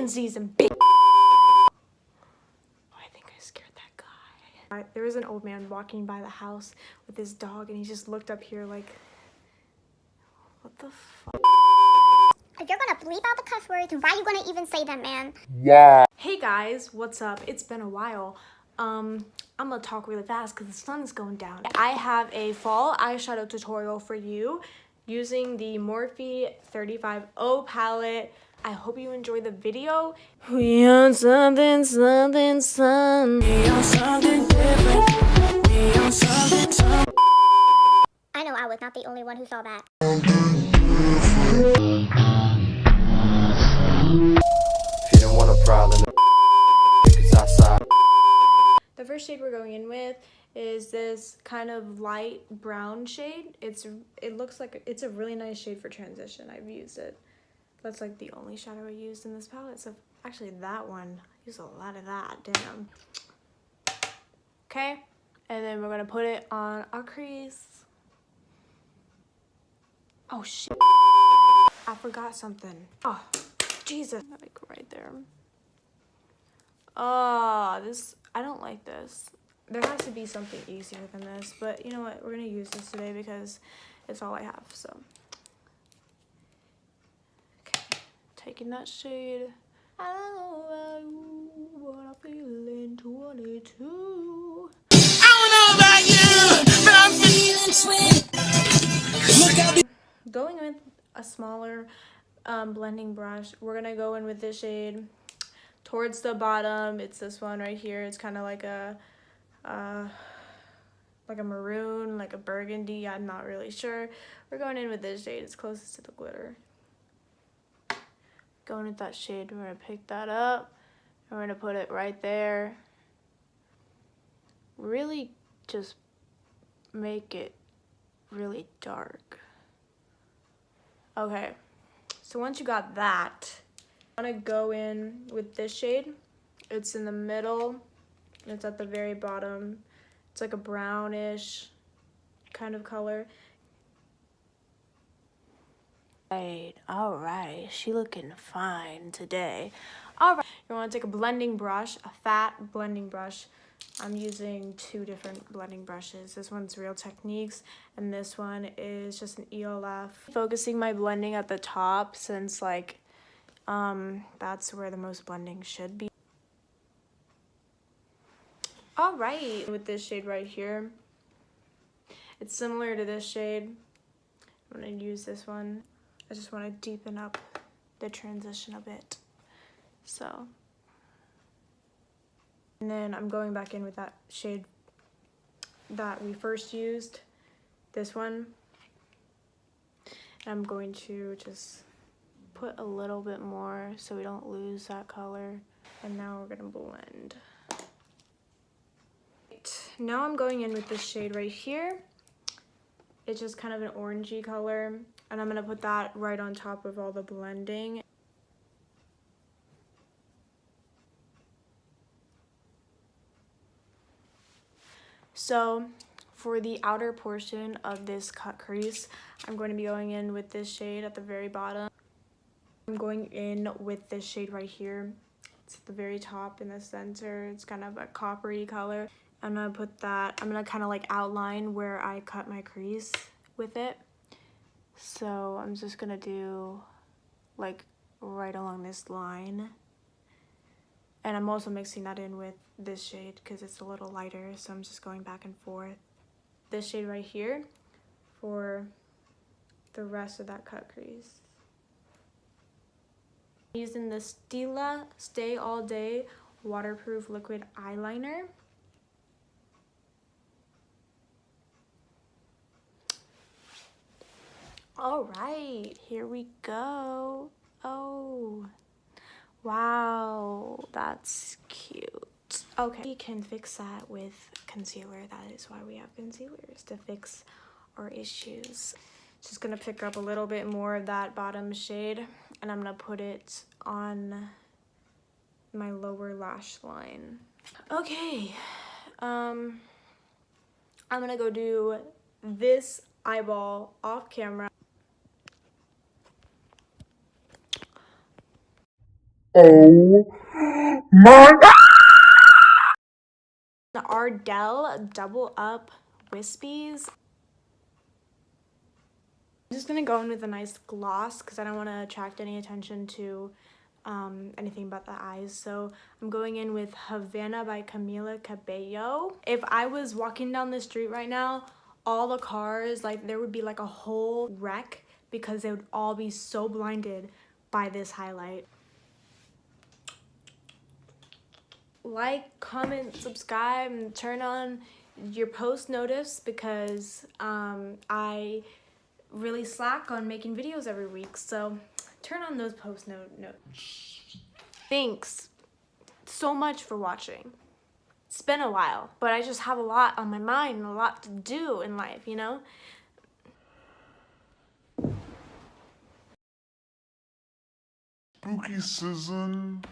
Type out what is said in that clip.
fucking season, bitch. I think I scared that guy. There was an old man walking by the house with his dog, and he just looked up here like, what the fuck? If you're gonna bleep out the cuss words, why are you gonna even say them, man? Yeah. Hey guys, what's up? It's been a while. I'm gonna talk really fast because the sun is going down. I have a fall eyeshadow tutorial for you using the Morphe 35O palette. I hope you enjoy the video. We on something, something, something. We on something different. We on something, something. I know I was not the only one who saw that. If you don't want a problem, because outside. The first shade we're going in with is this kind of light brown shade. It looks like it's a really nice shade for transition. I've used it. That's like the only shadow I used in this palette. So actually that one, I used a lot of that, damn. Okay, and then we're gonna put it on our crease. Oh shit, I forgot something. Oh, Jesus, like right there. Oh, I don't like this. There has to be something easier than this, but you know what? We're gonna use this today because it's all I have, so. Okay, taking that shade. I don't know about you, but I feel in 22. Going with a smaller blending brush, we're gonna go in with this shade towards the bottom. It's this one right here. It's kind of like a maroon, like a burgundy. I'm not really sure. We're going in with this shade. It's closest to the glitter. Going with that shade, we're gonna pick that up and we're gonna put it right there. Really just make it really dark. Okay, so once you got that, I'm gonna go in with this shade. It's in the middle, it's at the very bottom. It's like a brownish kind of color. All right, she looking fine today. All right, you wanna take a blending brush, a fat blending brush. I'm using two different blending brushes. This one's Real Techniques, and this one is just an ELF. Focusing my blending at the top since like, that's where the most blending should be. All right, with this shade right here, it's similar to this shade. I'm gonna use this one. I just wanna deepen up the transition a bit, so. And then I'm going back in with that shade that we first used, this one. And I'm going to just put a little bit more so we don't lose that color. And now we're gonna blend. Now I'm going in with this shade right here. It's just kind of an orangey color. And I'm gonna put that right on top of all the blending. So for the outer portion of this cut crease, I'm going to be going in with this shade at the very bottom. I'm going in with this shade right here. It's at the very top in the center. It's kind of a coppery color. I'm gonna put that, I'm gonna kind of like outline where I cut my crease with it. So I'm just gonna do like right along this line. And I'm also mixing that in with this shade because it's a little lighter, so I'm just going back and forth. This shade right here for the rest of that cut crease. Using the Stila Stay All Day waterproof liquid eyeliner. All right, here we go. Oh, wow, that's cute. Okay, we can fix that with concealer. That is why we have concealers, to fix our issues. Just gonna pick up a little bit more of that bottom shade and I'm gonna put it on my lower lash line. Okay, I'm gonna go do this eyeball off camera. Oh my God! The Ardell Double Up Wispies. I'm just gonna go in with a nice gloss because I don't want to attract any attention to anything but the eyes. So I'm going in with Havana by Camila Cabello. If I was walking down the street right now, all the cars, like there would be like a whole wreck because they would all be so blinded by this highlight. Like, comment, subscribe, and turn on your post notice because I really slack on making videos every week, so turn on those post notes. Thanks so much for watching. It's been a while, but I just have a lot on my mind and a lot to do in life, you know? Spooky season.